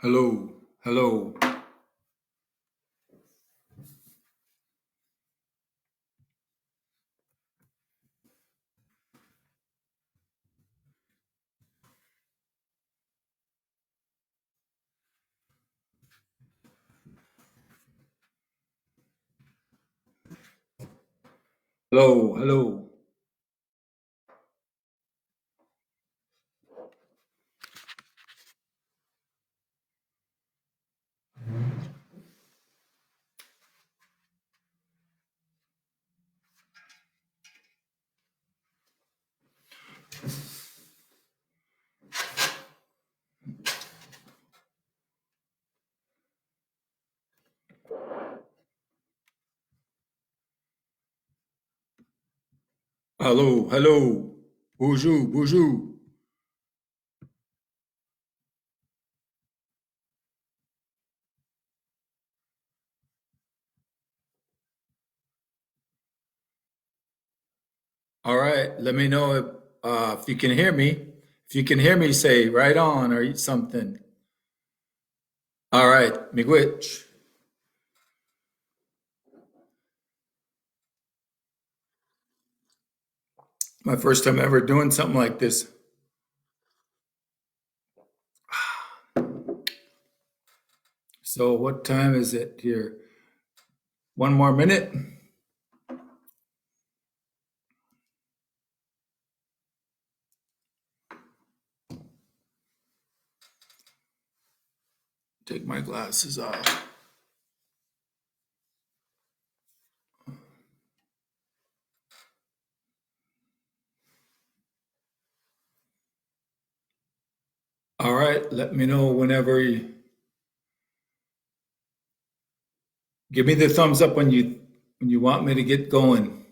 Hello, hello, hello, hello. Hello, hello. Bonjour, bonjour. All right, let me know if you can hear me. If you can hear me, say right on or something. All right, miigwech. My first time ever doing something like this. So, what time is it here? One more minute. Take my glasses off. All right, let me know whenever you give me the thumbs up when you want me to get going.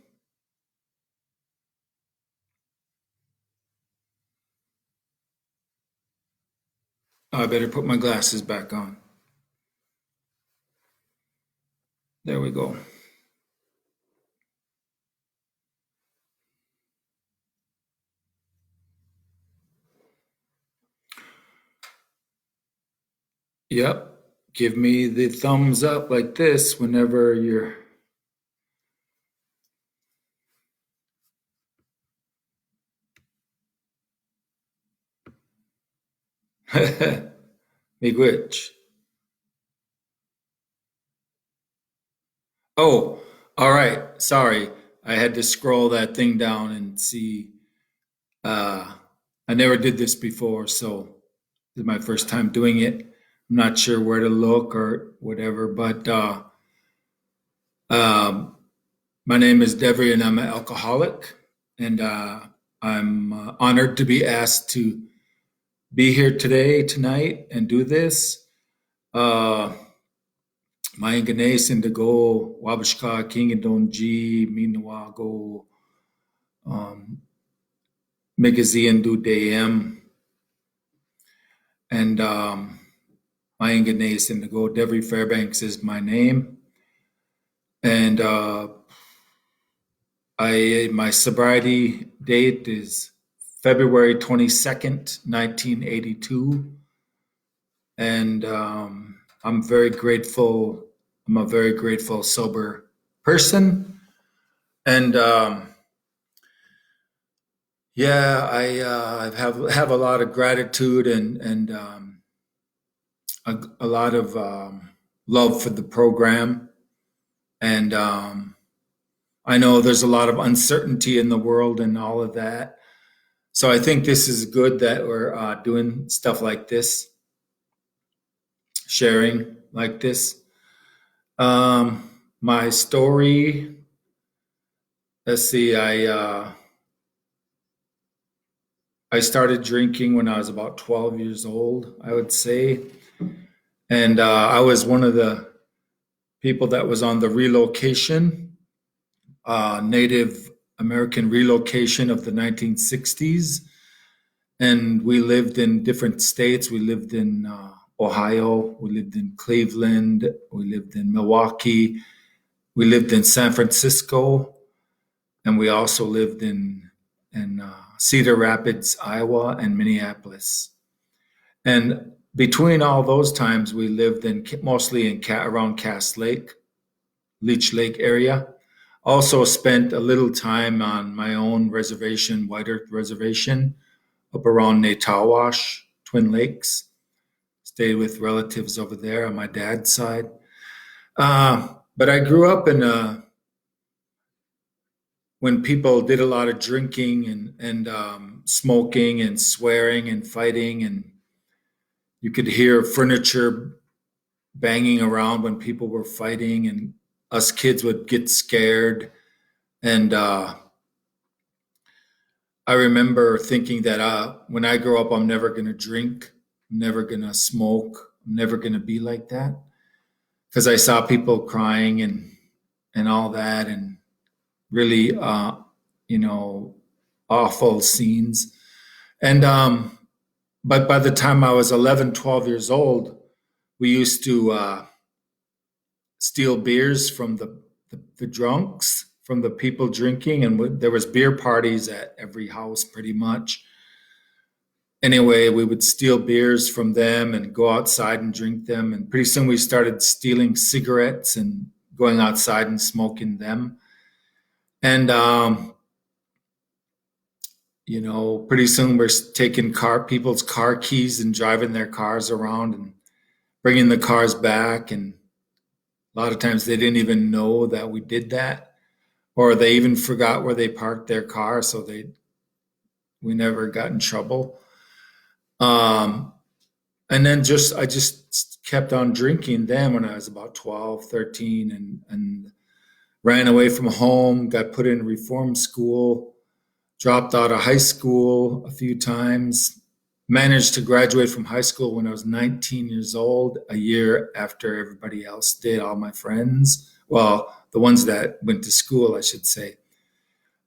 I better put my glasses back on. There we go. Yep. Give me the thumbs up like this whenever you're. Miigwech. Oh, all right. Sorry. I had to scroll that thing down and see. Uh, I never did this before, so this is my first time doing it. I'm not sure where to look or whatever, but um, my name is Devery and I'm an alcoholic. And I'm honored to be asked to be here today, tonight, and do this. Uh, Maingane Indigo, Wabashka, King and Donji, Minawago, um, Migazi Du Dayem, and Maingane Indigo. Devery Fairbanks is my name. And my sobriety date is February 22nd, 1982. And I'm very grateful. I'm a very grateful, sober person. And yeah, I have a lot of gratitude and a lot of love for the program. And I know there's a lot of uncertainty in the world and all of that. So I think this is good that we're doing stuff like this, sharing like this. My story. Let's see. I started drinking when I was about 12 years old, I would say. And I was one of the people that was on the relocation, Native American relocation of the 1960s. And we lived in different states. We lived in Ohio, we lived in Cleveland, we lived in Milwaukee, we lived in San Francisco, and we also lived in Cedar Rapids, Iowa, and Minneapolis. And between all those times, we lived in mostly in around Cass Lake, Leech Lake area. Also spent a little time on my own reservation, White Earth Reservation, up around Natawash, Twin Lakes. Stayed with relatives over there on my dad's side. But I grew up in a when people did a lot of drinking and smoking and swearing and fighting, and you could hear furniture banging around when people were fighting, and us kids would get scared. And I remember thinking that when I grow up, I'm never going to drink, I'm never going to smoke, I'm never going to be like that because I saw people crying and all that, and really, you know, awful scenes. And but by the time I was 11, 12 years old, we used to steal beers from the drunks, from the people drinking, and there was beer parties at every house pretty much. Anyway, we would steal beers from them and go outside and drink them. And pretty soon we started stealing cigarettes and going outside and smoking them. And pretty soon we're taking people's car keys and driving their cars around and bringing the cars back. And a lot of times they didn't even know that we did that, or they even forgot where they parked their car, so we never got in trouble. Um, and then I just kept on drinking then when I was about 12, 13, and ran away from home, got put in reform school, dropped out of high school a few times, managed to graduate from high school when I was 19 years old, a year after everybody else did, all my friends. Well, the ones that went to school, I should say.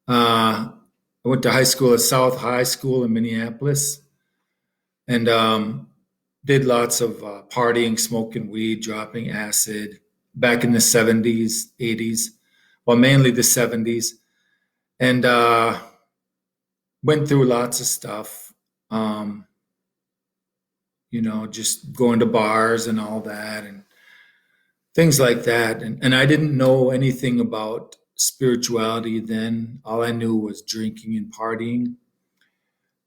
I went to high school at South High School in Minneapolis, and did lots of partying, smoking weed, dropping acid back in the 70s, 80s, well, mainly the 70s. And went through lots of stuff, um, just going to bars and all that and things like that. And I didn't know anything about spirituality then. All I knew was drinking and partying.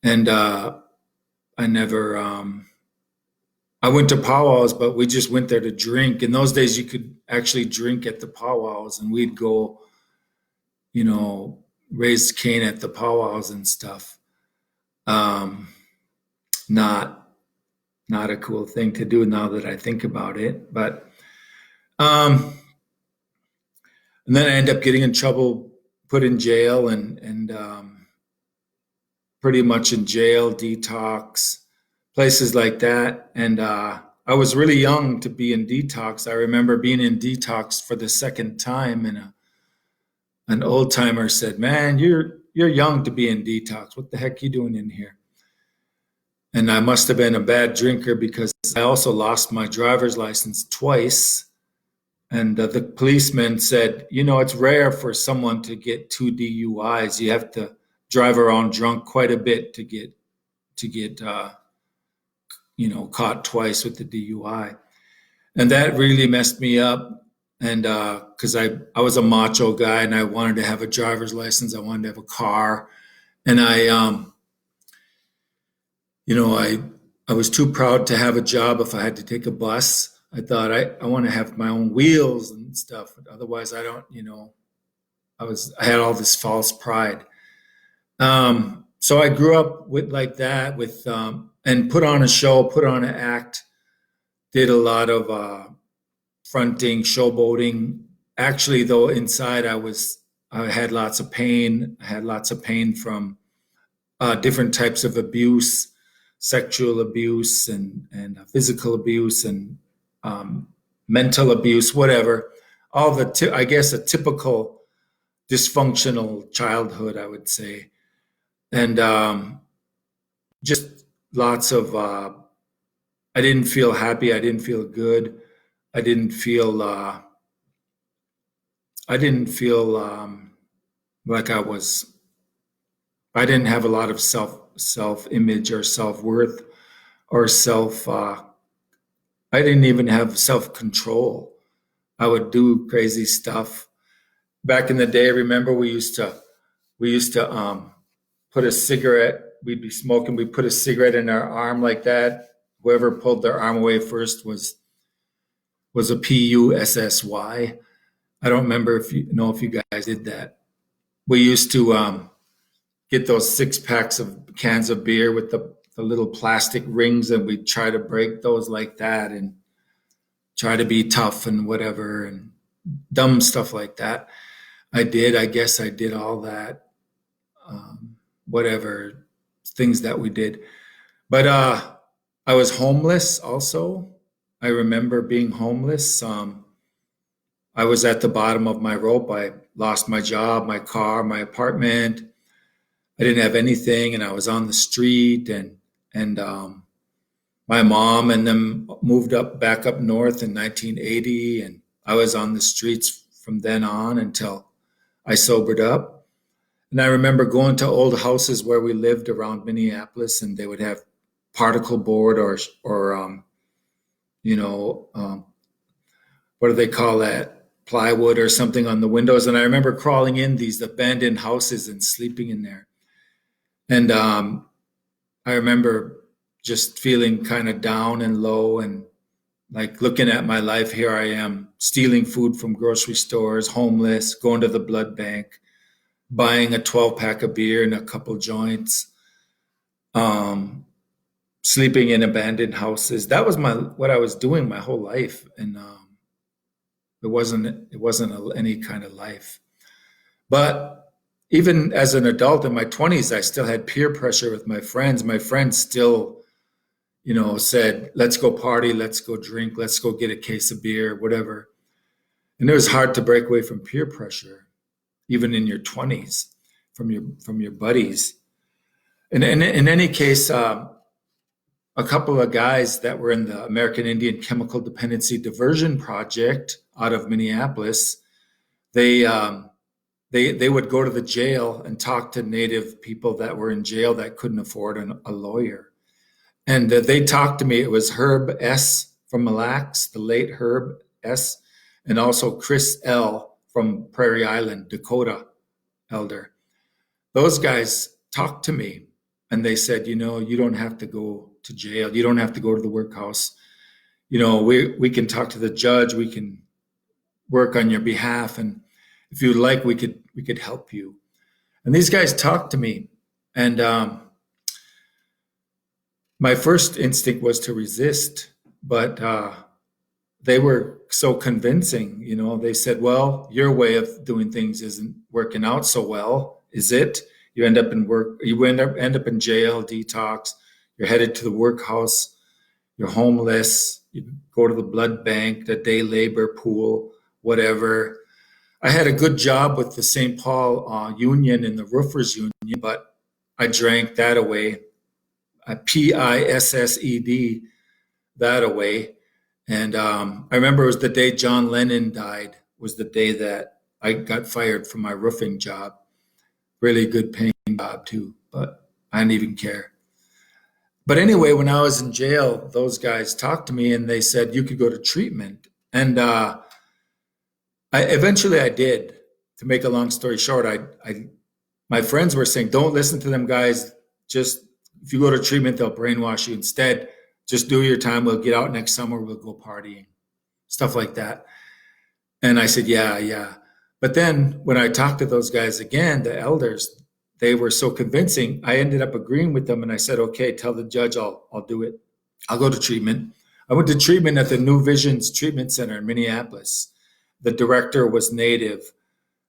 And I never, I went to powwows, but we just went there to drink. In those days, you could actually drink at the powwows, and we'd go, you know, raise cane at the powwows and stuff. Um, not not a cool thing to do now that I think about it. But um, and then I end up getting in trouble, put in jail, and pretty much in jail, detox, places like that. And I was really young to be in detox. I remember being in detox for the second time, and an old timer said, "Man, you're young to be in detox. What the heck are you doing in here?" And I must have been a bad drinker because I also lost my driver's license twice. And the policeman said, it's rare for someone to get two DUIs. You have to drive around drunk quite a bit to get caught twice with the DUI. And that really messed me up. And because I was a macho guy and I wanted to have a driver's license, I wanted to have a car, and I was too proud to have a job if I had to take a bus. I thought I want to have my own wheels and stuff. Otherwise, I don't, I had all this false pride. So I grew up with like that, and put on a show, put on an act, did a lot of fronting, showboating. Actually, though, inside I had lots of pain. I had lots of pain from different types of abuse, sexual abuse, and physical abuse, and um, mental abuse, whatever. All I guess, a typical dysfunctional childhood, I would say, and just lots of. I didn't feel happy. I didn't feel good. I didn't feel. I didn't feel like I was. I didn't have a lot of self image or self worth or self. I didn't even have self-control. I would do crazy stuff. Back in the day, remember we used to put a cigarette, we'd be smoking, we put a cigarette in our arm like that. Whoever pulled their arm away first was a PUSSY. I don't remember if you know if you guys did that. We used to get those 6 packs of cans of beer with the little plastic rings, and we'd try to break those like that and try to be tough and whatever and dumb stuff like that. I guess I did all that, whatever things that we did. But I was homeless also. I remember being homeless. I was at the bottom of my rope. I lost my job, my car, my apartment. I didn't have anything, and I was on the street. And my mom and them moved up back up north in 1980, and I was on the streets from then on until I sobered up. And I remember going to old houses where we lived around Minneapolis, and they would have particle board or you know, what do they call that? Plywood or something on the windows. And I remember crawling in these abandoned houses and sleeping in there. And I remember just feeling kind of down and low and like looking at my life. Here I am stealing food from grocery stores, homeless, going to the blood bank, buying a 12-pack of beer and a couple joints, um, sleeping in abandoned houses. That was my what I was doing my whole life, and it wasn't any kind of life. But even as an adult in my 20s, I still had peer pressure with my friends. My friends still, said, "Let's go party, let's go drink, let's go get a case of beer, whatever." And it was hard to break away from peer pressure, even in your 20s, from your buddies. And in any case, a couple of guys that were in the American Indian Chemical Dependency Diversion Project out of Minneapolis, they they would go to the jail and talk to Native people that were in jail that couldn't afford a lawyer. And they talked to me. It was Herb S. from Mille Lacs, the late Herb S., and also Chris L. from Prairie Island, Dakota elder. Those guys talked to me, and they said, you don't have to go to jail. You don't have to go to the workhouse. We can talk to the judge. We can work on your behalf, and if you like, we could help you. And these guys talked to me, and my first instinct was to resist, but they were so convincing. They said, "Well, your way of doing things isn't working out so well, is it? You end up in work. You end up in jail, detox. You're headed to the workhouse. You're homeless. You go to the blood bank, the day labor pool, whatever." I had a good job with the St. Paul Union and the Roofers Union, but I drank that away. PISSED that away. And I remember it was the day John Lennon died, was the day that I got fired from my roofing job. Really good paying job too, but I didn't even care. But anyway, when I was in jail, those guys talked to me and they said you could go to treatment. And I did. To make a long story short, my friends were saying, "Don't listen to them guys. Just if you go to treatment, they'll brainwash you. Instead, just do your time. We'll get out next summer. We'll go partying, stuff like that." And I said, "Yeah, yeah." But then when I talked to those guys again, the elders, they were so convincing. I ended up agreeing with them, and I said, "Okay, tell the judge I'll do it. I'll go to treatment." I went to treatment at the New Visions Treatment Center in Minneapolis. The director was Native,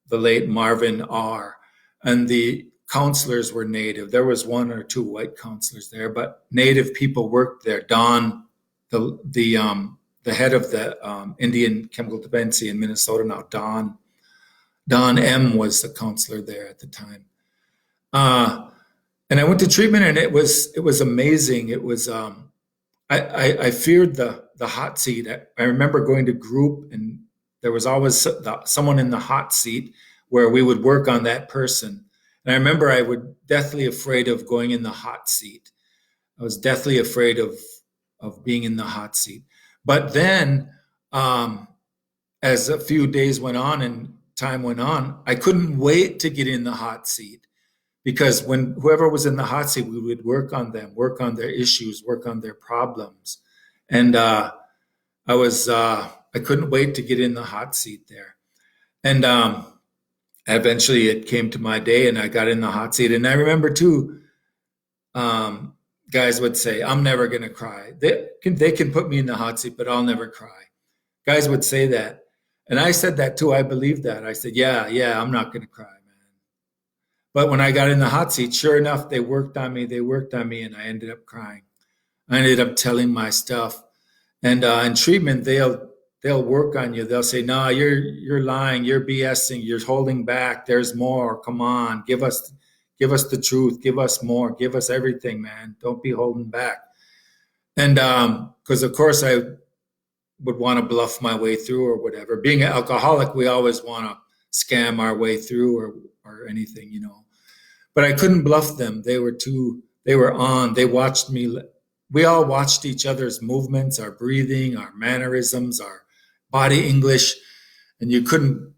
the late Marvin R., and the counselors were Native. There was one or two white counselors there, but Native people worked there. Don, the head of the Indian Chemical Dependency in Minnesota now, Don M. was the counselor there at the time. And I went to treatment, and it was amazing. It was I feared the hot seat. I remember going to group, and there was always someone in the hot seat where we would work on that person. And I remember I was deathly afraid of going in the hot seat. I was deathly afraid of being in the hot seat. But then, um, as a few days went on and time went on, I couldn't wait to get in the hot seat because when whoever was in the hot seat, we would work on them, work on their issues, work on their problems. And I couldn't wait to get in the hot seat there. And eventually it came to my day and I got in the hot seat. And I remember too, um, guys would say, I'm never going to cry. They can put me in the hot seat, but I'll never cry. Guys would say that. And I said that too. I believed that. I said, yeah, yeah, I'm not going to cry, man. But when I got in the hot seat, sure enough, they worked on me, and I ended up crying. I ended up telling my stuff. And in treatment, they'll work on you. They'll say, "No, you're lying. You're BSing. You're holding back. There's more. Come on, give us the truth. Give us more. Give us everything, man. Don't be holding back." And because of course I would want to bluff my way through or whatever. Being an alcoholic, we always want to scam our way through or anything, you know. But I couldn't bluff them. They were on. They watched me. We all watched each other's movements, our breathing, our mannerisms, our body English. And you couldn't,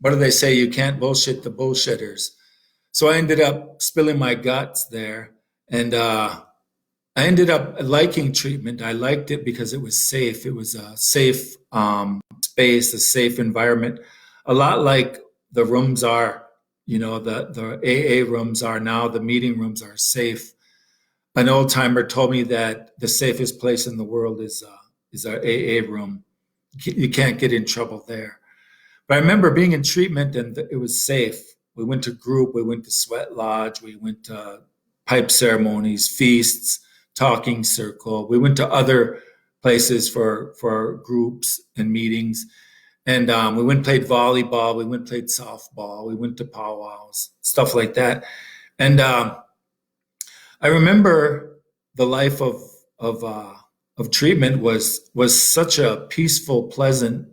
what do they say? You can't bullshit the bullshitters. So I ended up spilling my guts there. And I ended up liking treatment. I liked it because it was safe. It was a safe space, a safe environment, a lot like the rooms are, you know, the AA rooms are now, the meeting rooms are safe. An old timer told me that the safest place in the world is our AA room. You can't get in trouble there. But I remember being in treatment and it was safe. We went to group, we went to sweat lodge, we went to pipe ceremonies, feasts, talking circle. We went to other places for groups and meetings. And we went and played volleyball, we went and played softball, we went to powwows, stuff like that. And I remember the life of treatment was such a peaceful, pleasant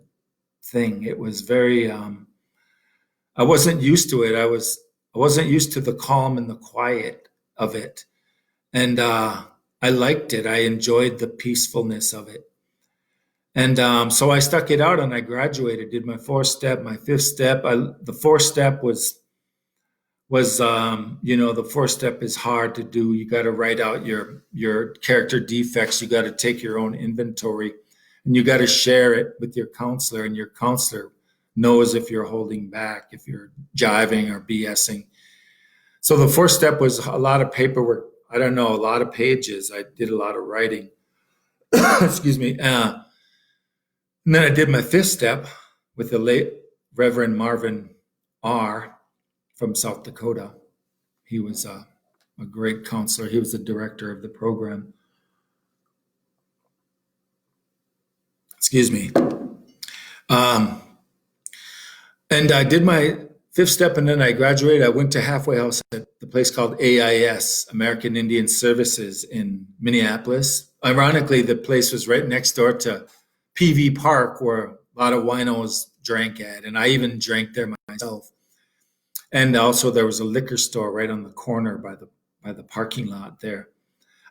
thing. It was very. I wasn't used to it. I wasn't used to the calm and the quiet of it, and I liked it. I enjoyed the peacefulness of it, and so I stuck it out, and I graduated. Did my fourth step, my fifth step. The fourth step was you know, the fourth step is hard to do. You got to write out your character defects. You got to take your own inventory, and you got to share it with your counselor, and your counselor knows if you're holding back, if you're jiving or BSing. So the fourth step was a lot of paperwork. I don't know, a lot of pages. I did a lot of writing. Excuse me. And then I did my fifth step with the late Reverend Marvin R. from South Dakota. He was a great counselor. He was the director of the program. Excuse me. Um, and I did my fifth step, and then I graduated. I went to halfway house at the place called AIS, American Indian Services in Minneapolis. Ironically, the place was right next door to PV Park, where a lot of winos drank at, and I even drank there myself. And also there was a liquor store right on the corner by the parking lot there.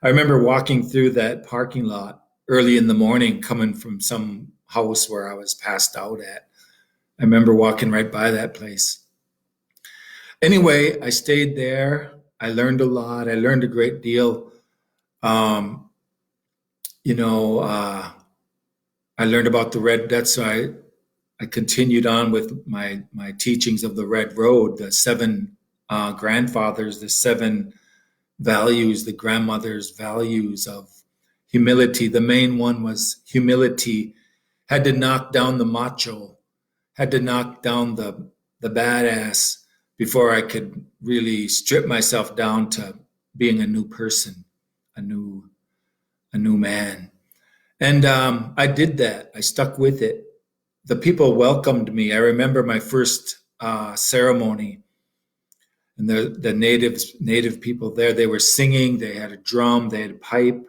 I remember walking through that parking lot early in the morning, coming from some house where I was passed out at. I remember walking right by that place. Anyway, I stayed there. I learned a lot. I learned a great deal. Um, you know, I learned about the red. That's why I continued on with my teachings of the Red Road, the seven grandfathers, the seven values, the grandmother's values of humility. The main one was humility. Had to knock down the macho, had to knock down the badass before I could really strip myself down to being a new person, a new a new man. And I did that. I stuck with it. The people welcomed me. I remember my first ceremony, and the native people there. They were singing. They had a drum. They had a pipe,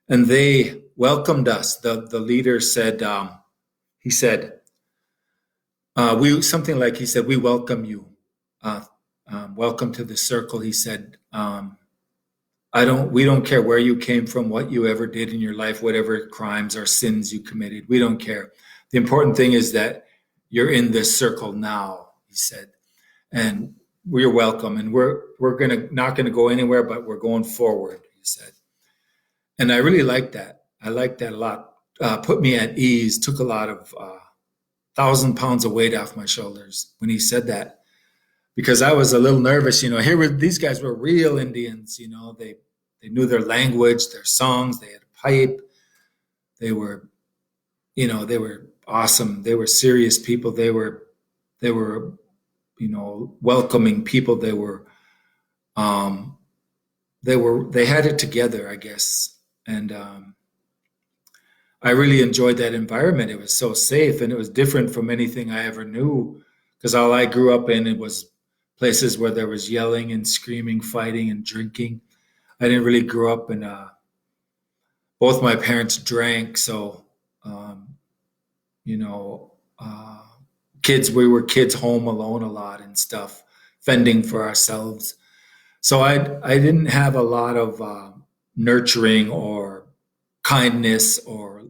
and they welcomed us. The leader said, he said, we something like he said, we welcome you. Welcome to the circle. He said, we don't care where you came from, what you ever did in your life, whatever crimes or sins you committed. We don't care. The important thing is that you're in this circle now, he said, and we're welcome. And we're gonna not gonna go anywhere, but we're going forward, he said. And I really liked that. I liked that a lot. Put me at ease, took a lot of 1,000 pounds of weight off my shoulders when he said that. Because I was a little nervous, here were these guys were real Indians, they knew their language, their songs, they had a pipe, they were, they were awesome. They were serious people. They were, welcoming people. Um, they had it together, I guess. And I really enjoyed that environment. It was so safe and it was different from anything I ever knew because all I grew up in it was places where there was yelling and screaming, fighting and drinking. I didn't really grow up in both my parents drank, so um, you know, we were kids home alone a lot and stuff, fending for ourselves. So I didn't have a lot of nurturing or kindness or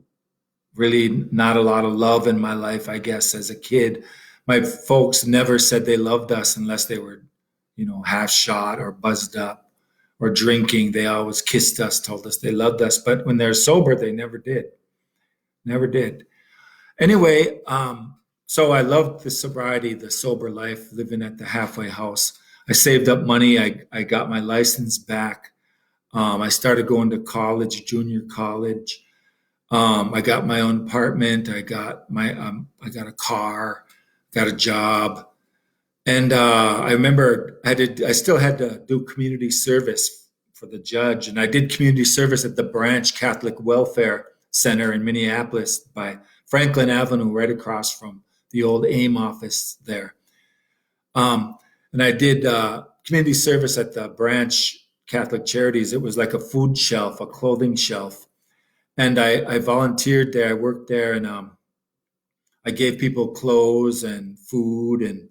really not a lot of love in my life, I guess, as a kid. My folks never said they loved us unless they were, half shot or buzzed up or drinking. They always kissed us, told us they loved us. But when they're sober, they never did. Never did. Anyway, so I loved the sobriety, the sober life, living at the halfway house. I saved up money. I got my license back. I started going to college, junior college. I got my own apartment. I got a car, got a job, and I remember I still had to do community service for the judge, and I did community service at the Branch Catholic Welfare Center in Minneapolis by Franklin Avenue, right across from the old AIM office there. Um, and I did community service at the Branch Catholic Charities. It was like a food shelf, a clothing shelf, and I volunteered there. I worked there, and I gave people clothes and food and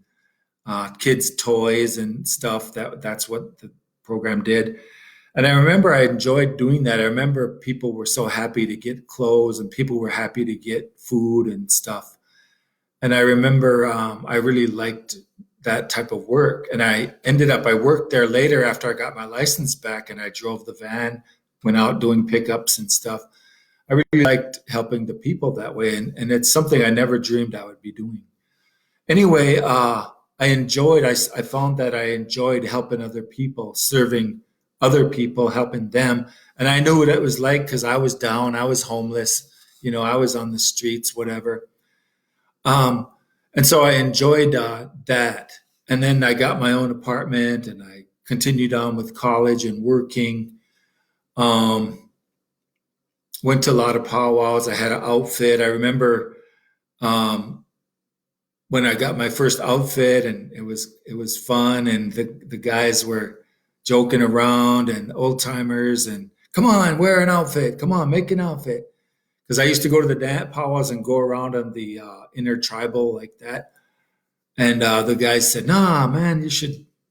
kids' toys and stuff. That's what the program did. And I remember I enjoyed doing that. I remember people were so happy to get clothes and people were happy to get food and stuff. And I remember I really liked that type of work. And I worked there later after I got my license back and I drove the van, went out doing pickups and stuff. I really liked helping the people that way. And it's something I never dreamed I would be doing. Anyway, I found that I enjoyed helping other people, serving other people, helping them. And I knew what it was like because I was down, I was homeless, I was on the streets, whatever. Um, and so I enjoyed that. And then I got my own apartment and I continued on with college and working. Um, Went to a lot of powwows. I had an outfit. I remember um, when I got my first outfit, and it was fun, and the guys were joking around, and old timers, and come on, wear an outfit. Come on, make an outfit. Because I used to go to the powwows and go around on the inner tribal like that, and the guys said, "Nah, man,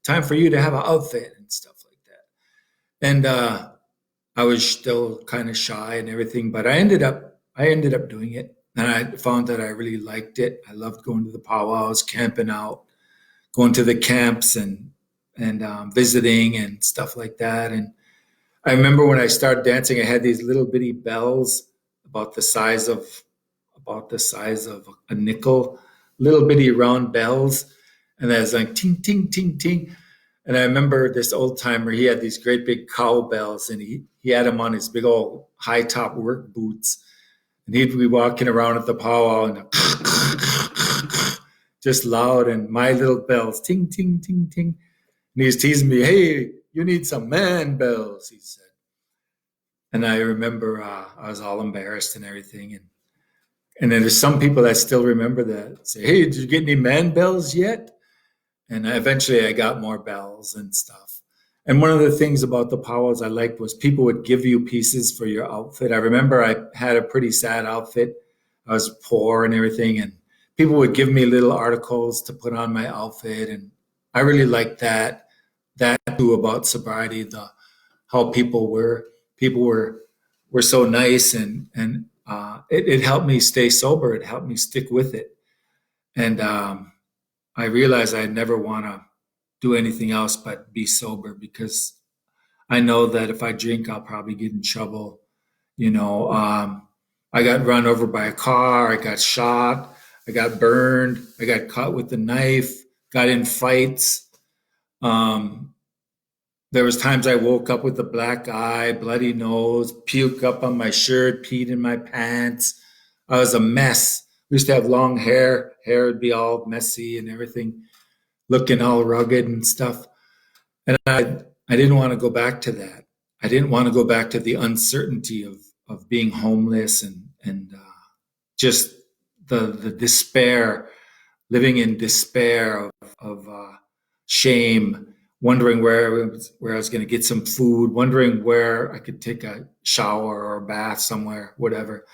time for you to have an outfit and stuff like that." And I was still kind of shy and everything, but I ended up doing it, and I found that I really liked it. I loved going to the powwows, camping out, going to the camps, and visiting and stuff like that. And I remember when I started dancing, I had these little bitty bells about the size of a nickel, little bitty round bells, and I was like ting ting ting ting. And I remember this old timer, he had these great big cowbells and he had them on his big old high top work boots. And he'd be walking around at the powwow and just loud and my little bells, ting, ting, ting, ting. And he was teasing me, hey, you need some man bells, he said. And I remember I was all embarrassed and everything. And then there's some people that still remember that, say, hey, did you get any man bells yet? And eventually I got more bells and stuff. And one of the things about the powwows I liked was people would give you pieces for your outfit. I remember I had a pretty sad outfit. I was poor and everything. And people would give me little articles to put on my outfit. And I really liked that too about sobriety, how people were. People were so nice, and it helped me stay sober. It helped me stick with it, and I realized I never want to do anything else but be sober because I know that if I drink, I'll probably get in trouble. You know, I got run over by a car, I got shot, I got burned, I got caught with a knife, got in fights. Um, there was times I woke up with a black eye, bloody nose, puke up on my shirt, peed in my pants. I was a mess. We used to have long hair. Hair would be all messy and everything, looking all rugged and stuff. And I didn't want to go back to that. I didn't want to go back to the uncertainty of being homeless and just the despair, living in despair of shame, wondering where I was going to get some food, wondering where I could take a shower or a bath somewhere, whatever.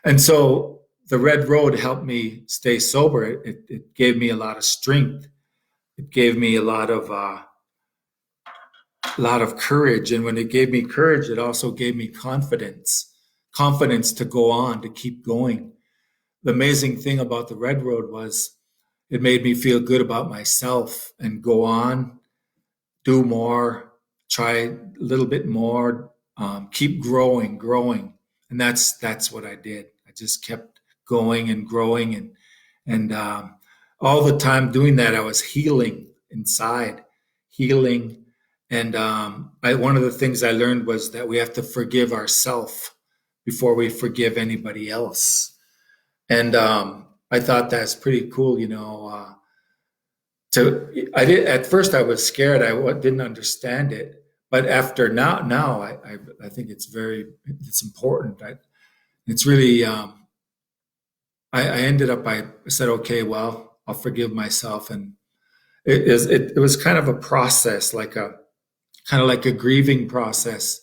And so the Red Road helped me stay sober. It gave me a lot of strength. It gave me a lot of courage. And when it gave me courage, it also gave me confidence to go on, to keep going. The amazing thing about the Red Road was it made me feel good about myself and go on, do more, try a little bit more, keep growing. And that's what I did. I just kept going and growing and all the time doing that, I was healing inside, healing. And one of the things I learned was that we have to forgive ourselves before we forgive anybody else. And I thought that's pretty cool, you know. I did at first. I was scared. Didn't understand it, but after now, I think it's important. It's really. I ended up. I said, okay, well, I'll forgive myself, and it was kind of a process, kind of like a grieving process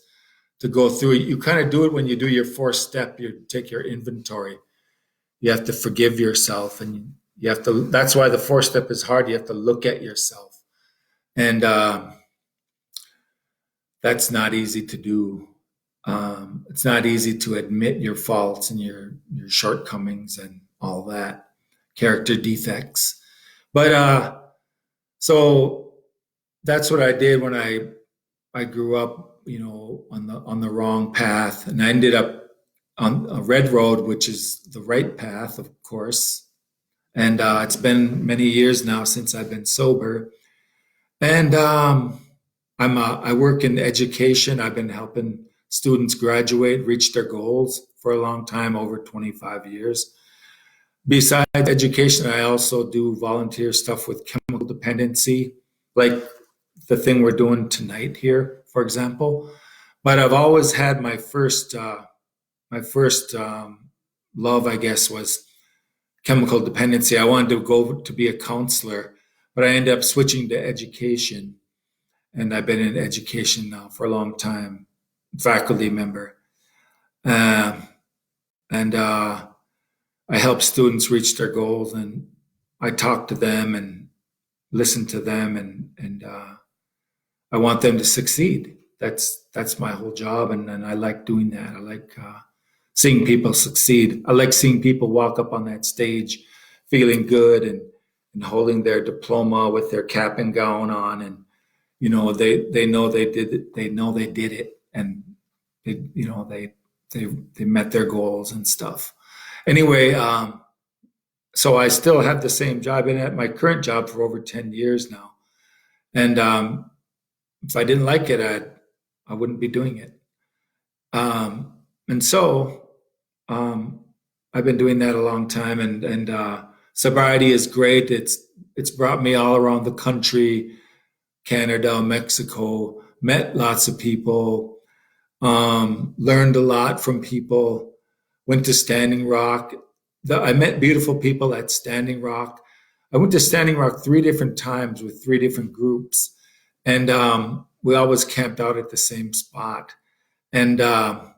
to go through. You kind of do it when you do your fourth step. You take your inventory. You have to forgive yourself, and you have to. That's why the fourth step is hard. You have to look at yourself, and that's not easy to do. It's not easy to admit your faults and your shortcomings and all that, character defects. But so that's what I did when I grew up, you know, on the wrong path, and I ended up on a red road, which is the right path, of course. And it's been many years now since I've been sober, and I work in education. I've been helping students graduate, reach their goals for a long time, over 25 years. Besides education, I also do volunteer stuff with chemical dependency, like the thing we're doing tonight here, for example. But I've always had my first love, I guess, was chemical dependency. I wanted to go to be a counselor, but I ended up switching to education, and I've been in education now for a long time, faculty member, um, and I help students reach their goals, and I talk to them and listen to them, and I want them to succeed. That's my whole job, and I like doing that. I like seeing people succeed. I like seeing people walk up on that stage feeling good and holding their diploma with their cap and gown on, and you know they know they did it. They know they did it, and they met their goals and stuff. Anyway, so I still have the same job. I've been at my current job for over 10 years now, and if I didn't like it, I wouldn't be doing it. And so I've been doing that a long time, and sobriety is great. It's brought me all around the country, Canada, Mexico, met lots of people, learned a lot from people, went to Standing Rock. I met beautiful people at Standing Rock. I went to Standing Rock 3 different times with 3 different groups, and we always camped out at the same spot. And the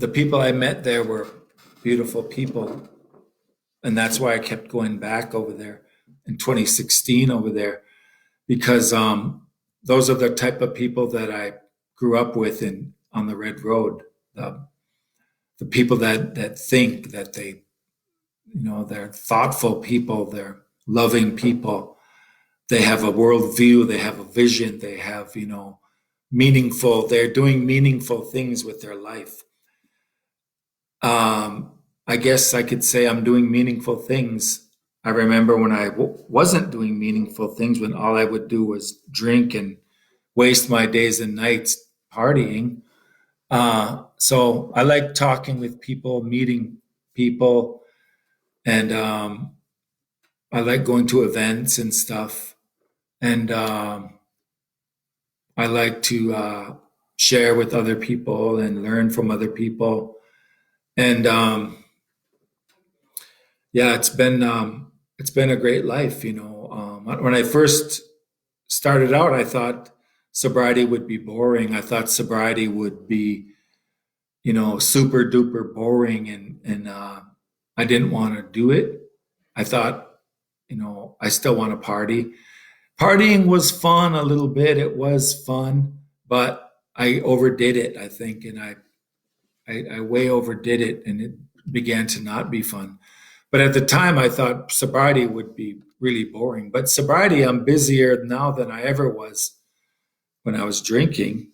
people I met there were beautiful people, and that's why I kept going back over there in 2016 over there because those are the type of people that grew up with in on the Red Road. The people that think that they, they're thoughtful people, they're loving people, they have a worldview, they have a vision, they have, they're doing meaningful things with their life. I guess I could say I'm doing meaningful things. I remember when I wasn't doing meaningful things, when all I would do was drink and waste my days and nights partying. So I like talking with people, meeting people, and I like going to events and stuff. And I like to share with other people and learn from other people. And yeah, it's been a great life. When I first started out, I thought sobriety would be boring. I thought sobriety would be, super duper boring, and I didn't want to do it. I thought, I still want to party. Partying was fun a little bit. It was fun, but I overdid it, I think, and I way overdid it, and it began to not be fun. But at the time, I thought sobriety would be really boring. But sobriety, I'm busier now than I ever was when I was drinking.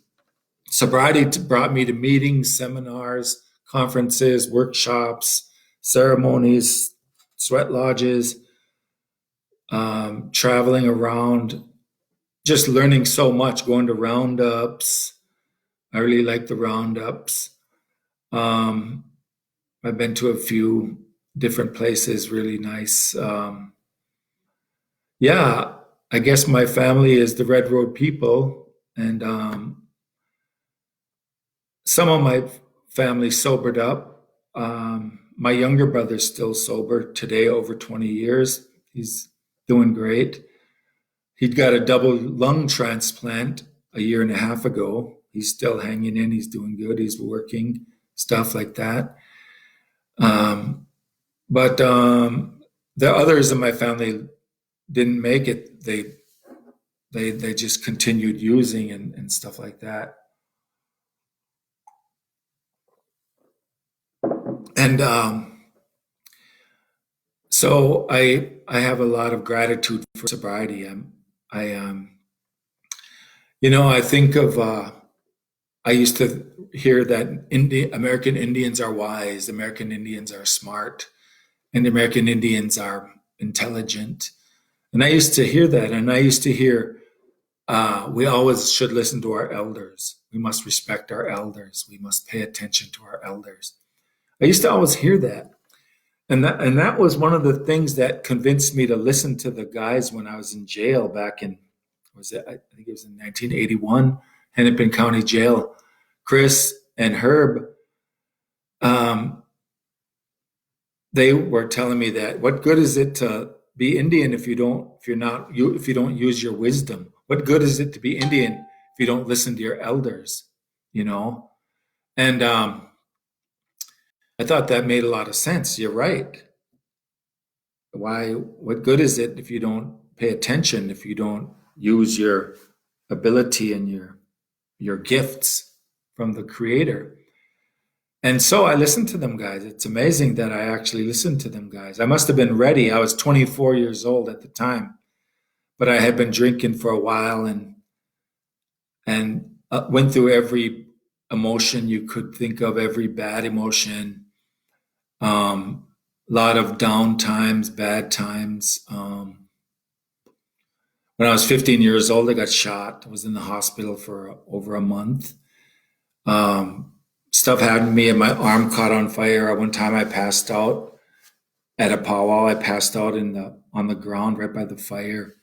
Sobriety brought me to meetings, seminars, conferences, workshops, ceremonies, sweat lodges, traveling around, just learning so much, going to roundups. I really like the roundups. Um, I've been to a few different places, really nice. Yeah, I guess my family is the Red Road people, and some of my family sobered up. My younger brother's still sober today, over 20 years. He's doing great. He'd got a double lung transplant a year and a half ago. He's still hanging in. He's doing good. He's working, stuff like that. But the others in my family didn't make it. They just continued using and stuff like that. And so I have a lot of gratitude for sobriety. I I think of I used to hear that American Indians are wise, American Indians are smart, and American Indians are intelligent. And I used to hear that, and I used to hear we always should listen to our elders. We must respect our elders. We must pay attention to our elders. I used to always hear that. And that was one of the things that convinced me to listen to the guys when I was in jail back in, was it, I think it was in 1981, Hennepin County Jail. Chris and Herb, um, they were telling me that what good is it to be Indian if you don't use your wisdom? What good is it to be Indian if you don't listen to your elders? You know, and I thought that made a lot of sense. You're right. Why? What good is it if you don't pay attention? If you don't use your ability and your gifts from the Creator? And so I listened to them guys. It's amazing that I actually listened to them guys. I must have been ready. I was 24 years old at the time, but I had been drinking for a while and went through every emotion you could think of, every bad emotion. A lot of down times, bad times. When I was 15 years old, I got shot. I was in the hospital for over a month. Um, Stuff happened to me, and my arm caught on fire. One time, I passed out at a powwow. I passed out on the ground right by the fire.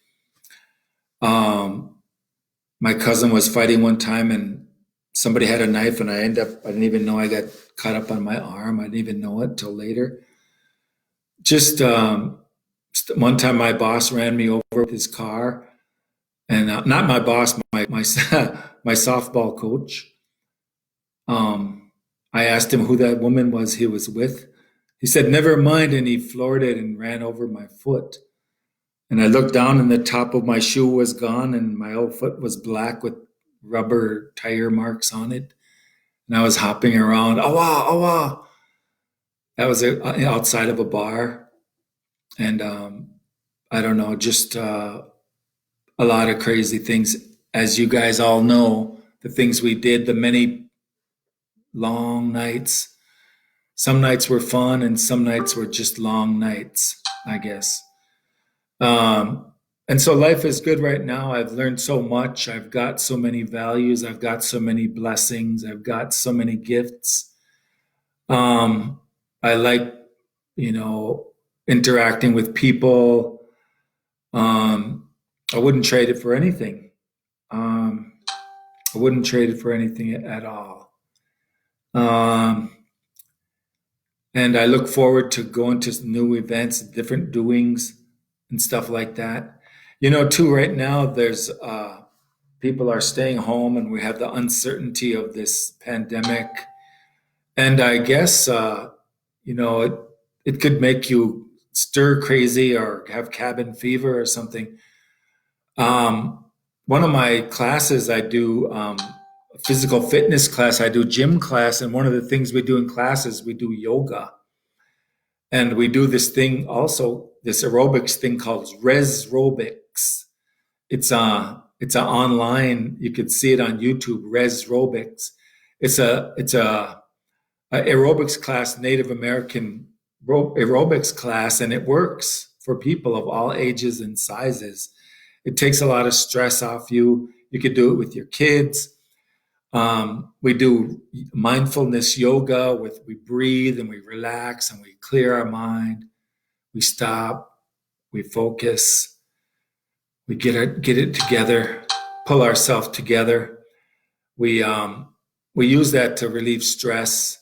Um, my cousin was fighting one time, and somebody had a knife, and I didn't even know I got cut up on my arm. I didn't even know it till later. Just one time, my boss ran me over with his car, and not my boss, my my softball coach. I asked him who that woman was he was with. He said, "Never mind," and he floored it and ran over my foot. And I looked down, and the top of my shoe was gone, and my whole foot was black with rubber tire marks on it. And I was hopping around. Awa, awa. That was outside of a bar. And I don't know, just a lot of crazy things. As you guys all know, the things we did, the many long nights. Some nights were fun and some nights were just long nights, I guess. Um, and so life is good right now. I've learned so much. I've got so many values. I've got so many blessings. I've got so many gifts. Um, I like, you know, interacting with people. Um, I wouldn't trade it for anything. Um, I wouldn't trade it for anything at all. Um, and I look forward to going to new events, different doings, and stuff like that. You know, too, right now, there's people are staying home and we have the uncertainty of this pandemic. And I guess, you know, it could make you stir crazy or have cabin fever or something. Um, One of my classes, I do a physical fitness class, I do gym class. And one of the things we do in classes, we do yoga. And we do this thing also, this aerobics thing called res aerobics. It's a online. You could see it on YouTube. Res aerobics. It's a aerobics class, Native American aerobics class, and it works for people of all ages and sizes. It takes a lot of stress off you. You could do it with your kids. We do mindfulness yoga with we breathe and we relax and we clear our mind. We stop. We focus. We get it together. Pull ourselves together. We we use that to relieve stress.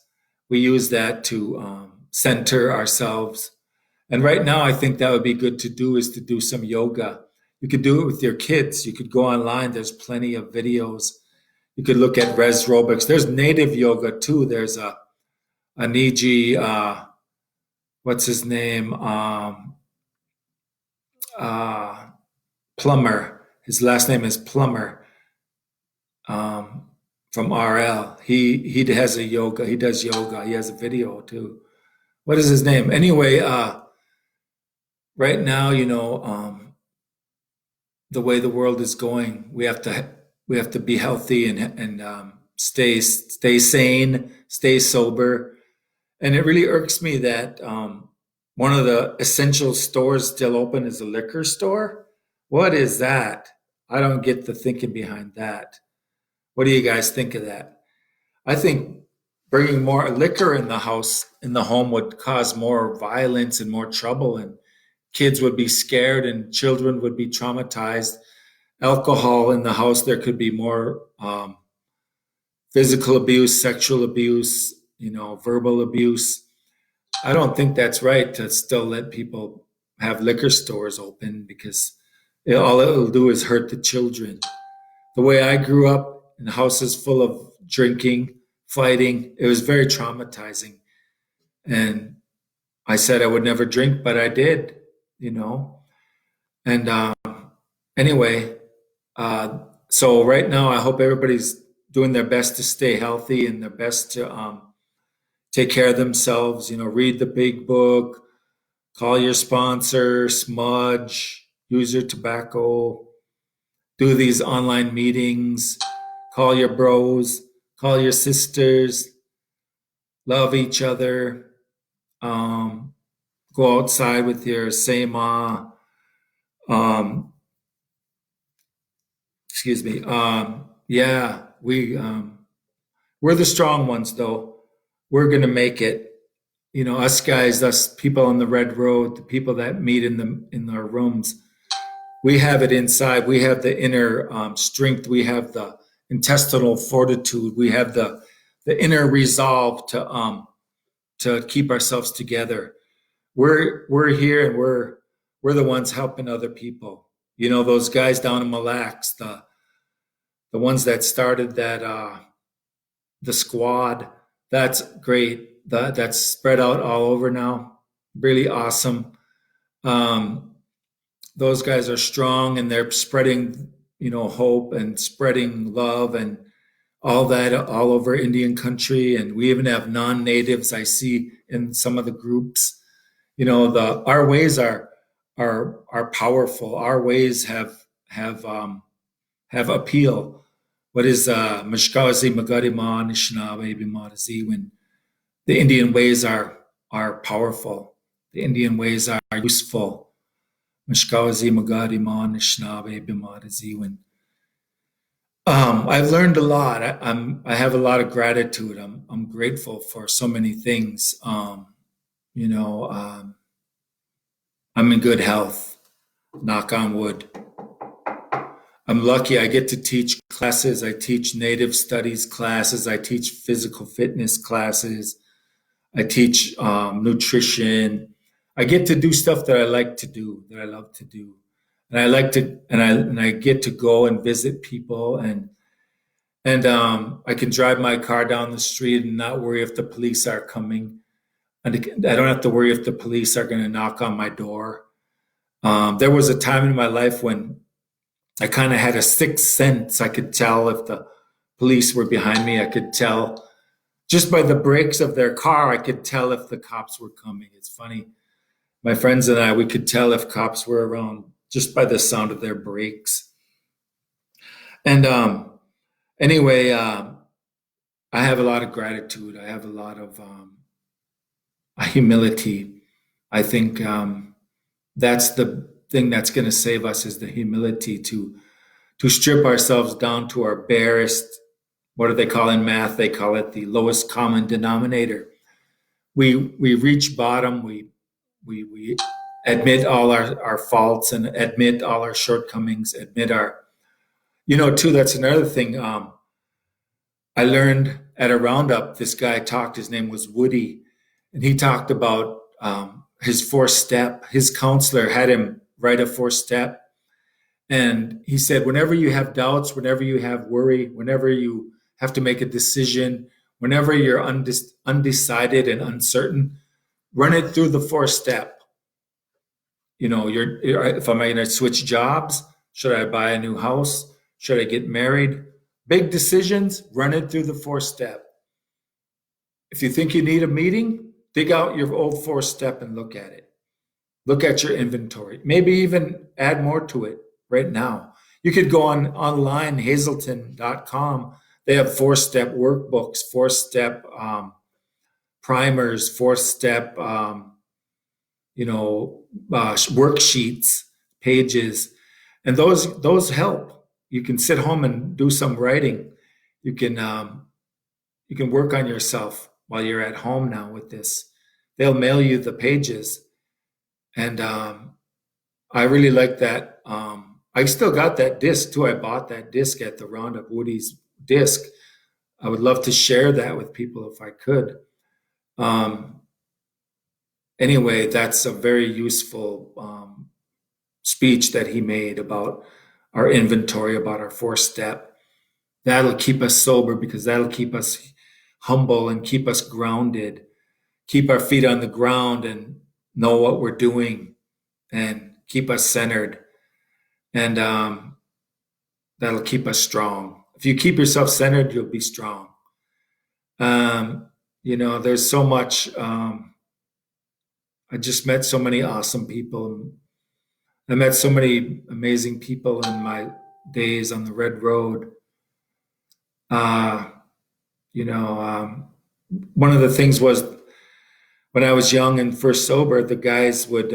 We use that to center ourselves. And right now, I think that would be good to do is to do some yoga. You could do it with your kids. You could go online. There's plenty of videos. You could look at res aerobics. There's native yoga too. There's a Niji, what's his name? Uh, Plummer. His last name is Plummer, um, from RL. He has a yoga. He does yoga. He has a video too. What is his name? Anyway, right now, you know, the way the world is going, we have to be healthy and stay sane, stay sober. And it really irks me that one of the essential stores still open is a liquor store. What is that? I don't get the thinking behind that. What do you guys think of that? I think bringing more liquor in the house, in the home, would cause more violence and more trouble, and kids would be scared, and children would be traumatized. Alcohol in the house, there could be more physical abuse, sexual abuse, you know, verbal abuse. I don't think that's right to still let people have liquor stores open because all it'll do is hurt the children. The way I grew up in houses full of drinking, fighting, it was very traumatizing. And I said I would never drink, but I did, you know. And anyway, uh, so right now, I hope everybody's doing their best to stay healthy and their best to take care of themselves. You know, read the big book, call your sponsor, smudge, use your tobacco, do these online meetings, call your bros, call your sisters, love each other, um, go outside with your sema. Um, excuse me. Yeah, we're the strong ones, though. We're gonna make it. You know, us guys, us people on the red road, the people that meet in our rooms, we have it inside. We have the inner strength. We have the intestinal fortitude. We have the inner resolve to keep ourselves together. We're here and we're the ones helping other people. You know, those guys down in Mille Lacs, the ones that started that the squad. That's great. That's spread out all over now. Really awesome. Um, those guys are strong and they're spreading. hope and spreading love and all that all over Indian country. And we even have non-natives I see in some of the groups. The our ways are powerful. Our ways have appeal. What is Mishkazi Magadima Nishnabe Bimadazi when the Indian ways are powerful. The Indian ways are useful. Mishkazi Magadima Nishnabe Bimadazi when I've learned a lot. I have a lot of gratitude. I'm grateful for so many things. You know, I'm in good health. Knock on wood. I'm lucky. I get to teach classes. I teach native studies classes. I teach physical fitness classes. I teach nutrition. I get to do stuff that I like to do, that I love to do, and I like to, and I get to go and visit people, and I can drive my car down the street and not worry if the police are coming, and I don't have to worry if the police are going to knock on my door. There was a time in my life when I kind of had a sixth sense. I could tell if the police were behind me. I could tell just by the brakes of their car. I could tell if the cops were coming. It's funny. My friends and I, we could tell if cops were around just by the sound of their brakes. And anyway, I have a lot of gratitude. I have a lot of humility. I think that's the thing that's going to save us is the humility to strip ourselves down to our barest. What do they call in math? They call it the lowest common denominator. We reach bottom. We admit all our faults and admit all our shortcomings. Admit our, too. That's another thing. I learned at a roundup. This guy talked. His name was Woody, and he talked about his fourth step. His counselor had him write a fourth step, and he said, whenever you have doubts, whenever you have worry, whenever you have to make a decision, whenever you're undecided and uncertain, run it through the fourth step. If I'm going to switch jobs, should I buy a new house? Should I get married? Big decisions, run it through the fourth step. If you think you need a meeting, dig out your old fourth step and look at it. Look at your inventory. Maybe even add more to it right now. You could go online, hazelton.com. They have four-step workbooks, four-step primers, four-step worksheets, pages, and those help. You can sit home and do some writing. You can work on yourself while you're at home now with this. They'll mail you the pages, and I really like that. I still got that disc too. I bought that disc at the Roundup, Woody's disc. I would love to share that with people if I could. Anyway, that's a very useful speech that he made about our inventory, about our fourth step. That'll keep us sober because that'll keep us humble and keep us grounded, keep our feet on the ground and know what we're doing and keep us centered. And that'll keep us strong. If you keep yourself centered, you'll be strong. There's so much. I just met so many awesome people. I met so many amazing people in my days on the Red Road. One of the things was when I was young and first sober, the guys would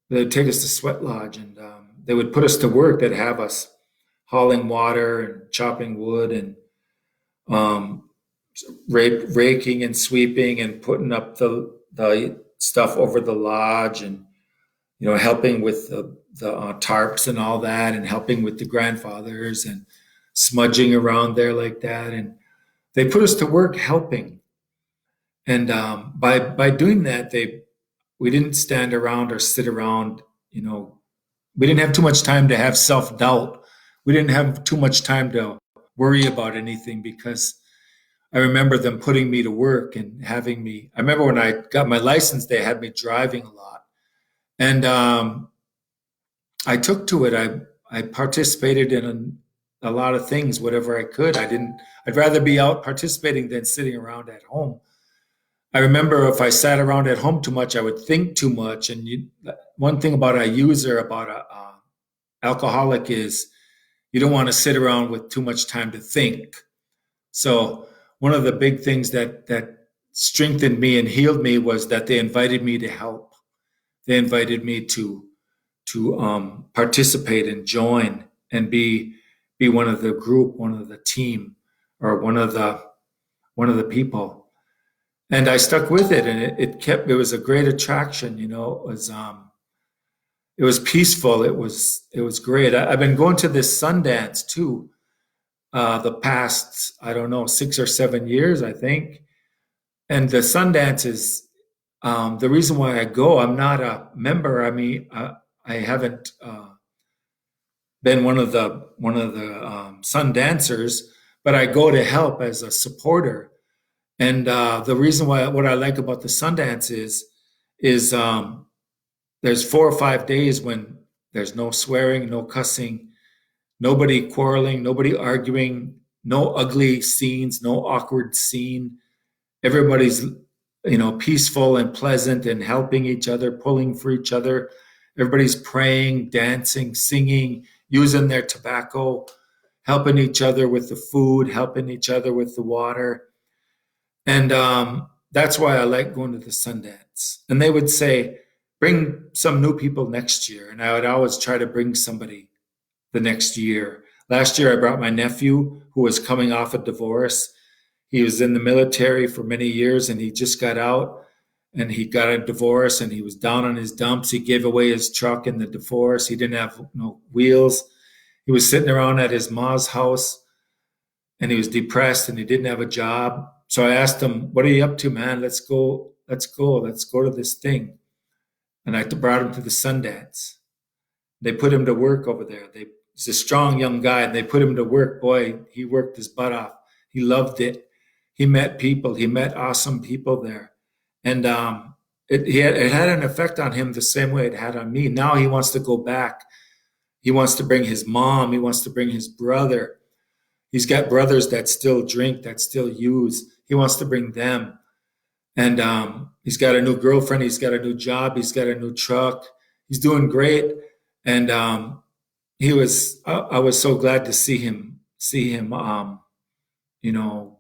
they'd take us to Sweat Lodge and they would put us to work. They'd have us hauling water and chopping wood and raking and sweeping and putting up the stuff over the lodge and helping with the tarps and all that and helping with the grandfathers and smudging around there like that. And they put us to work helping. And by doing that, we didn't stand around or sit around. We didn't have too much time to have self-doubt. We didn't have too much time to worry about anything because I remember them putting me to work and having me. I remember when I got my license, they had me driving a lot. And I took to it. I participated in a lot of things, whatever I could. I'd rather be out participating than sitting around at home. I remember if I sat around at home too much, I would think too much. And one thing about a user, about a alcoholic, is you don't want to sit around with too much time to think. So one of the big things that strengthened me and healed me was that they invited me to help. They invited me to participate and join and be one of the group, one of the team, or one of the people. And I stuck with it, and it was a great attraction. It was peaceful. It was great. I've been going to this Sundance too, the past, I don't know, 6 or 7 years, I think. And the Sundance is, the reason why I go. I'm not a member. I mean, I haven't been one of the Sun Dancers, but I go to help as a supporter. And the reason why, what I like about the Sundance is there's 4 or 5 days when there's no swearing, no cussing, nobody quarreling, nobody arguing, no ugly scenes, no awkward scene. Everybody's, peaceful and pleasant and helping each other, pulling for each other. Everybody's praying, dancing, singing, using their tobacco, helping each other with the food, helping each other with the water. And that's why I like going to the Sundance. And they would say, bring some new people next year. And I would always try to bring somebody the next year. Last year, I brought my nephew who was coming off a divorce. He was in the military for many years, and he just got out, and he got a divorce, and he was down on his dumps. He gave away his truck in the divorce. He didn't have no wheels. He was sitting around at his ma's house, and he was depressed, and he didn't have a job. So I asked him, "What are you up to, man? Let's go. Let's go. Let's go to this thing." And I brought him to the Sundance. They put him to work over there. He's a strong young guy, and they put him to work. Boy, he worked his butt off. He loved it. He met people. He met awesome people there, and it had an effect on him the same way it had on me. Now he wants to go back. He wants to bring his mom. He wants to bring his brother. He's got brothers that still drink, that still use. He wants to bring them. And he's got a new girlfriend. He's got a new job. He's got a new truck. He's doing great. And I was so glad to see him,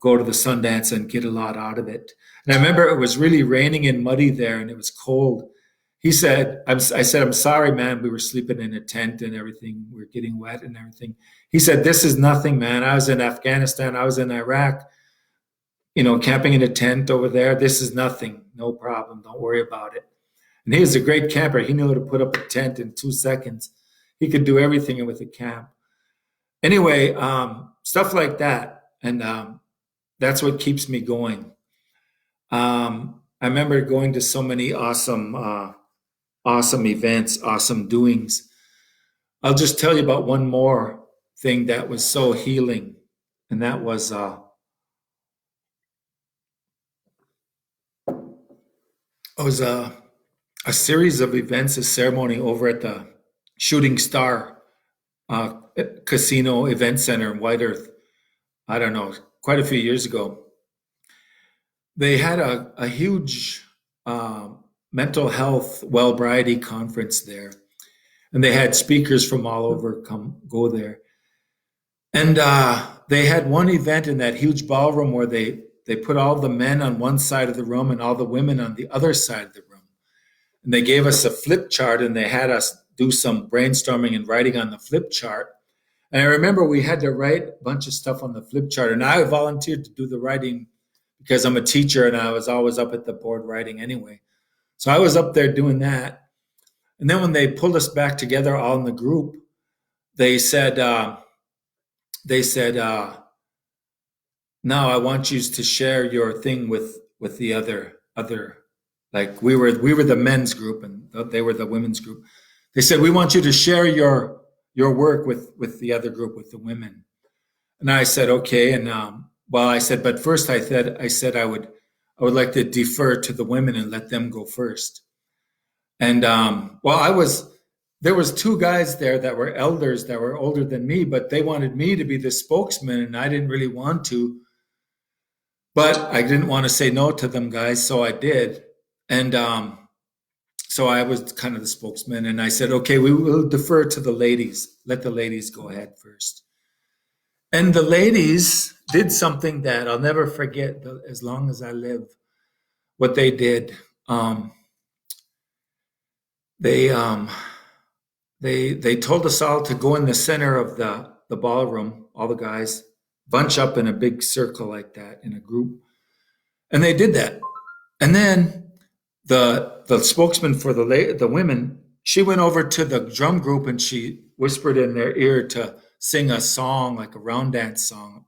go to the Sundance and get a lot out of it. And I remember it was really raining and muddy there, and it was cold. I said, "I'm sorry, man. We were sleeping in a tent and everything. We were getting wet and everything." He said, "This is nothing, man. I was in Afghanistan. I was in Iraq, camping in a tent over there. This is nothing. No problem. Don't worry about it." And he was a great camper. He knew how to put up a tent in 2 seconds. He could do everything with a camp. Anyway, stuff like that. And that's what keeps me going. I remember going to so many awesome events, awesome doings. I'll just tell you about one more thing that was so healing, and that was a series of events, a ceremony over at the Shooting Star Casino Event Center in White Earth. I don't know, quite a few years ago. They had a huge mental health well-variety conference there, and they had speakers from all over come go there. And they had one event in that huge ballroom where they put all the men on one side of the room and all the women on the other side of the room. And they gave us a flip chart, and they had us do some brainstorming and writing on the flip chart. And I remember we had to write a bunch of stuff on the flip chart, and I volunteered to do the writing because I'm a teacher and I was always up at the board writing anyway. So I was up there doing that. And then when they pulled us back together all in the group, they said, "Now I want you to share your thing with the other, like we were the men's group and they were the women's group." They said, "We want you to share your work with the other group, with the women." And I said, "Okay." And well, I said, "But first, I said I would like to defer to the women and let them go first." And well, there was two guys there that were elders that were older than me, but they wanted me to be the spokesman, and I didn't really want to. But I didn't want to say no to them guys, so I did. And so I was kind of the spokesman, and I said, okay, we will defer to the ladies. Let the ladies go ahead first. And the ladies did something that I'll never forget as long as I live. What they did, they they told us all to go in the center of the ballroom, all the guys, bunch up in a big circle like that in a group, and they did that. And then the spokesman for the women, she went over to the drum group and she whispered in their ear to sing a song, like a round dance song,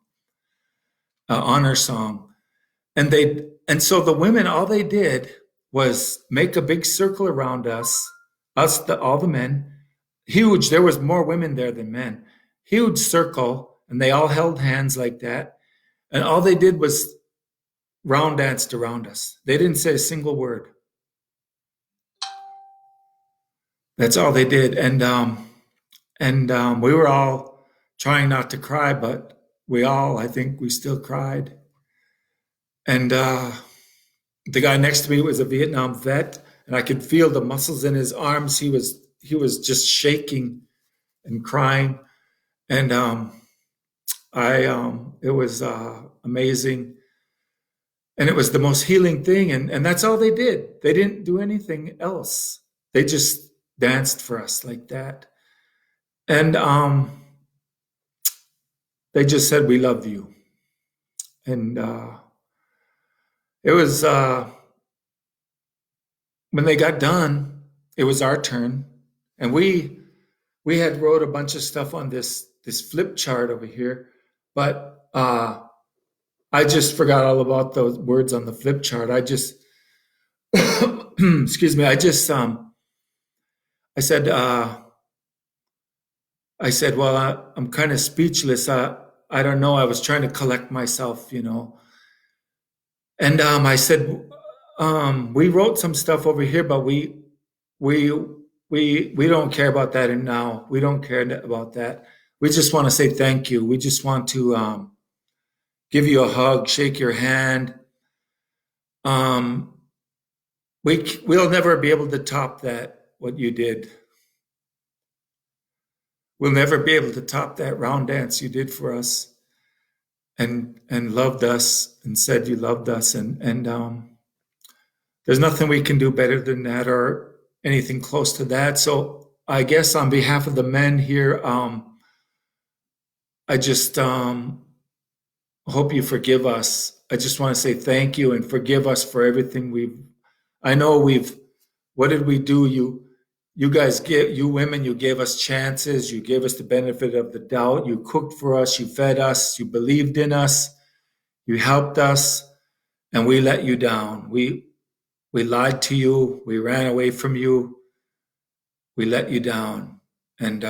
honor song. And so the women, all they did was make a big circle around all the men, huge. There was more women there than men, huge circle, and they all held hands like that. And all they did was round danced around us. They didn't say a single word. That's all they did. And we were all trying not to cry, but I think we still cried. And the guy next to me was a Vietnam vet, and I could feel the muscles in his arms. He was just shaking and crying, and it was amazing, and it was the most healing thing. And that's all they did. They didn't do anything else. They just danced for us like that, and they just said, "We love you," and it was when they got done, it was our turn, and we had wrote a bunch of stuff on this flip chart over here, but I just forgot all about those words on the flip chart. I just excuse me. I said well, I'm kind of speechless. I don't know. I was trying to collect myself, and I said, we wrote some stuff over here, but we we don't care about that. And now we don't care about that. We just want to say thank you. We just want to give you a hug, shake your hand. Um, we'll never be able to top that. What you did. We'll never be able to top that round dance you did for us, and loved us, and said you loved us, and there's nothing we can do better than that, or anything close to that. So I guess on behalf of the men here, I just hope you forgive us. I just want to say thank you and forgive us for everything I know what did we do? You women, you gave us chances. You gave us the benefit of the doubt. You cooked for us. You fed us. You believed in us. You helped us, and we let you down. We lied to you. We ran away from you. We let you down. And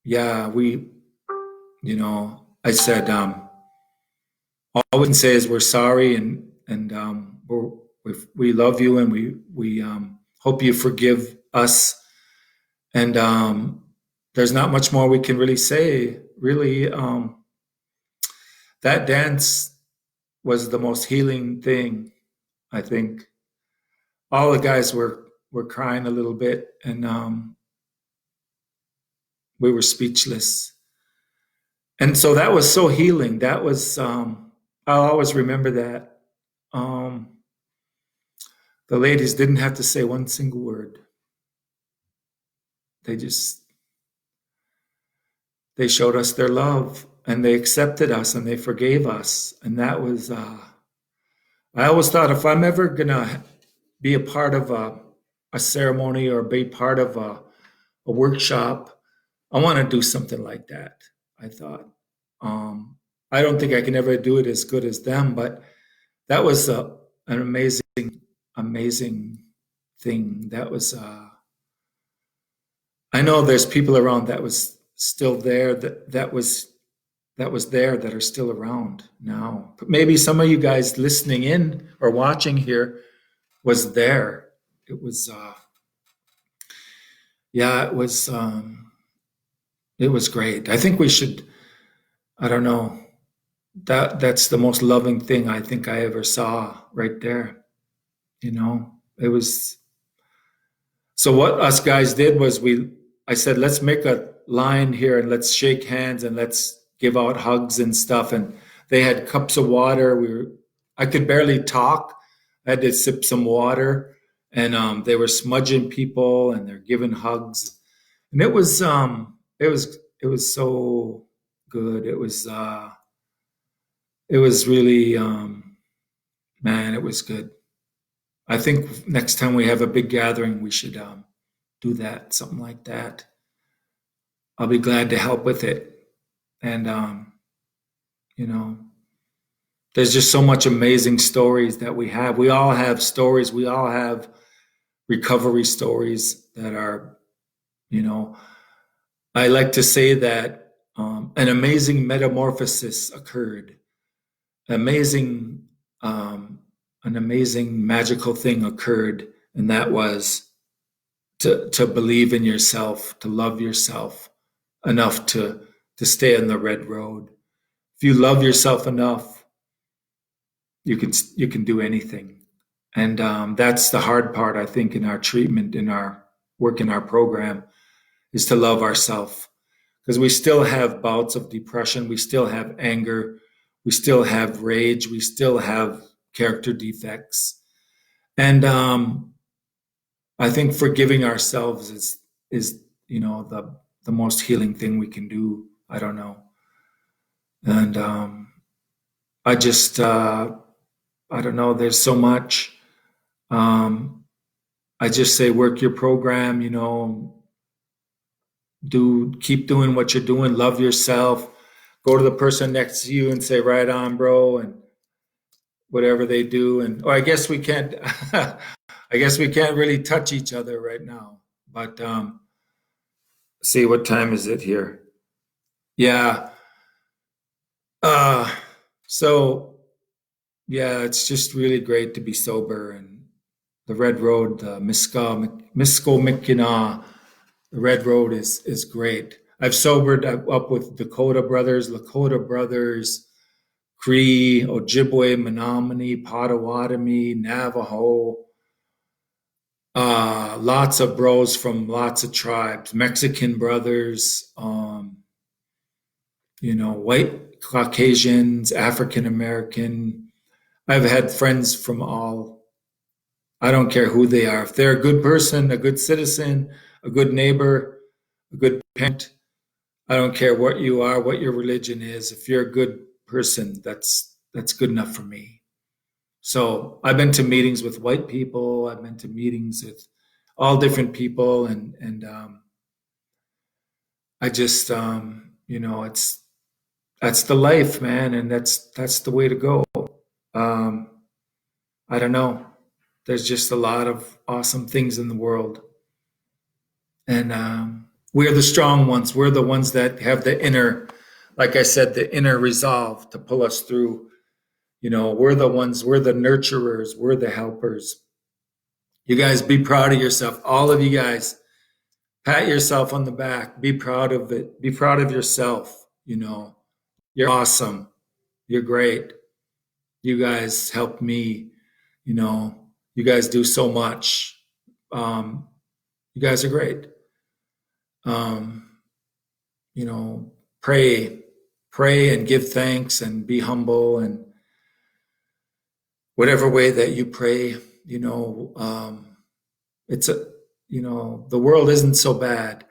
yeah, I said, all we can say is we're sorry, and we love you, and we hope you forgive us. And there's not much more we can really say. Really, that dance was the most healing thing. I think all the guys were crying a little bit, and we were speechless. And so that was so healing. That was I'll always remember that. The ladies didn't have to say one single word. They showed us their love, and they accepted us, and they forgave us. And that was I always thought, if I'm ever gonna be a part of a ceremony, or be part of a workshop, I want to do something like that. I thought. I don't think I can ever do it as good as them, but that was an amazing thing. That was. I know there's people around that was still there. That was there, that are still around now. But maybe some of you guys listening in or watching here was there. It was. Yeah, it was great. I think we should, I don't know, that's the most loving thing I think I ever saw right there. You know, it was so what us guys did was I said, let's make a line here and let's shake hands and let's give out hugs and stuff. And they had cups of water. I could barely talk. I had to sip some water and they were smudging people and they're giving hugs. And it was so good. It was really, man, it was good. I think next time we have a big gathering, we should do that, something like that. I'll be glad to help with it. And, you know, there's just so much amazing stories that we have. We all have stories. We all have recovery stories that are, you know, I like to say that an amazing metamorphosis occurred. Amazing, um, an amazing magical thing occurred, and that was to believe in yourself, to love yourself enough to stay on the red road. If you love yourself enough, you can do anything. And that's the hard part, I think, in our treatment, in our work, in our program, is to love ourselves because we still have bouts of depression, we still have anger, we still have rage, we still have character defects, and I think forgiving ourselves is the most healing thing we can do. I don't know, and I just I don't know. There's so much. Um, I just say work your program. Do keep doing what you're doing. Love yourself. Go to the person next to you and say, "Right on, bro," and whatever they do. And or I guess we can't. I guess we can't really touch each other right now. But see, what time is it here? Yeah. Uh, so yeah, it's just really great to be sober and the Red Road, the Miskimikina, the Red Road is great. I've sobered up with Dakota Brothers, Lakota Brothers, Cree, Ojibwe, Menominee, Potawatomi, Navajo, lots of bros from lots of tribes, Mexican brothers, white Caucasians, African American. I've had friends from all. I don't care who they are. If they're a good person, a good citizen, a good neighbor, a good parent, I don't care what you are, what your religion is. If you're a good person, that's good enough for me. So I've been to meetings with white people. I've been to meetings with all different people, and I just it's that's the life, man, and that's the way to go. Um, I don't know. There's just a lot of awesome things in the world, and we're the strong ones. We're the ones that have the inner, like I said, the inner resolve to pull us through. We're the ones. We're the nurturers. We're the helpers. You guys be proud of yourself. All of you guys, pat yourself on the back. Be proud of it. Be proud of yourself. You're awesome. You're great. You guys help me. You know, you guys do so much. Um, you guys are great. Um, pray, pray and give thanks and be humble and whatever way that you pray, it's the world isn't so bad.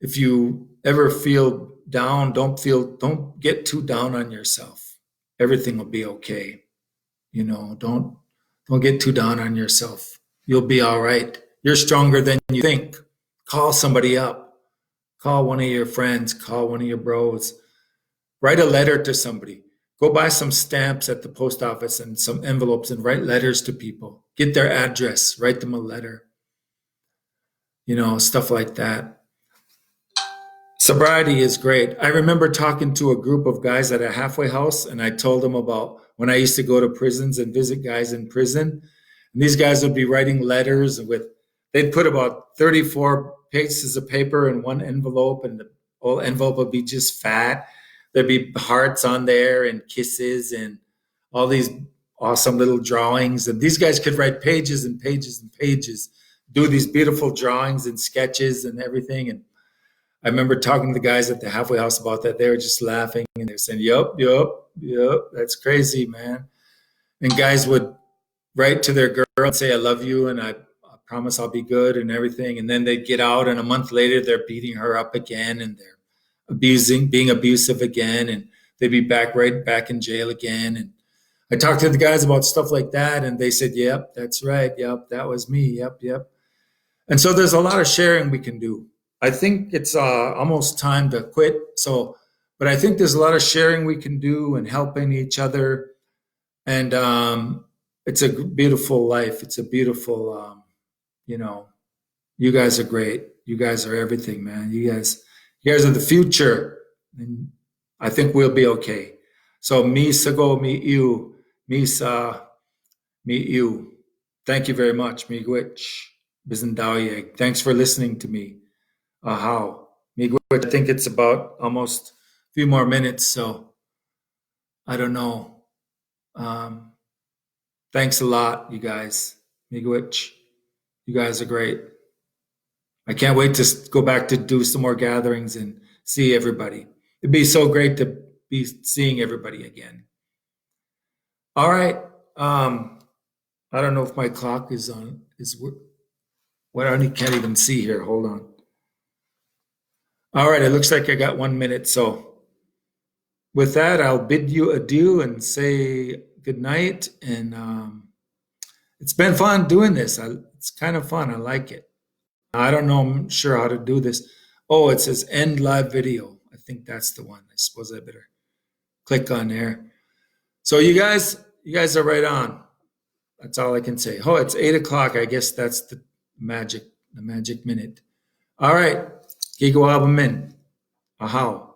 If you ever feel down, don't get too down on yourself. Everything will be okay. Don't get too down on yourself. You'll be all right. You're stronger than you think. Call somebody up. Call one of your friends. Call one of your bros. Write a letter to somebody. Go buy some stamps at the post office and some envelopes and write letters to people. Get their address. Write them a letter. Stuff like that. Sobriety is great. I remember talking to a group of guys at a halfway house, and I told them about when I used to go to prisons and visit guys in prison. And these guys would be writing letters they'd put about 34 pieces of paper in one envelope, and the whole envelope would be just fat. There'd be hearts on there and kisses and all these awesome little drawings. And these guys could write pages and pages and pages, do these beautiful drawings and sketches and everything. And I remember talking to the guys at the halfway house about that. They were just laughing and they're saying, "Yup, yup, yup, that's crazy, man." And guys would write to their girl and say, "I love you, and I promise I'll be good," and everything. And then they'd get out, and a month later, they're beating her up again, and they're being abusive again, and they'd be right back in jail again. And I talked to the guys about stuff like that, and they said, "Yep, that's right. Yep, that was me. Yep, yep." And so there's a lot of sharing we can do. I think it's almost time to quit. So, but I think there's a lot of sharing we can do and helping each other. And it's a beautiful life. It's a beautiful, you know, you guys are great. You guys are everything, man. You guys are the future. And I think we'll be okay. So, misa go, meet you. Misa, meet you. Thank you very much. Miigwech. Bizendaoye. Thanks for listening to me. How? Miigwech. I think it's about almost a few more minutes. So, I don't know. Thanks a lot, you guys. Miigwech. You guys are great. I can't wait to go back to do some more gatherings and see everybody. It'd be so great to be seeing everybody again. All right. I don't know if my clock is on. What I can't even see here. Hold on. All right. It looks like I got 1 minute. So with that, I'll bid you adieu and say good night. And it's been fun doing this. It's kind of fun. I like it. I don't know. I'm sure how to do this. Oh, it says end live video. I think that's the one. I suppose I better click on there. So you guys are right on. That's all I can say. Oh, it's 8 o'clock. I guess that's the magic minute. All right. Gigo Albumin. Ahaw.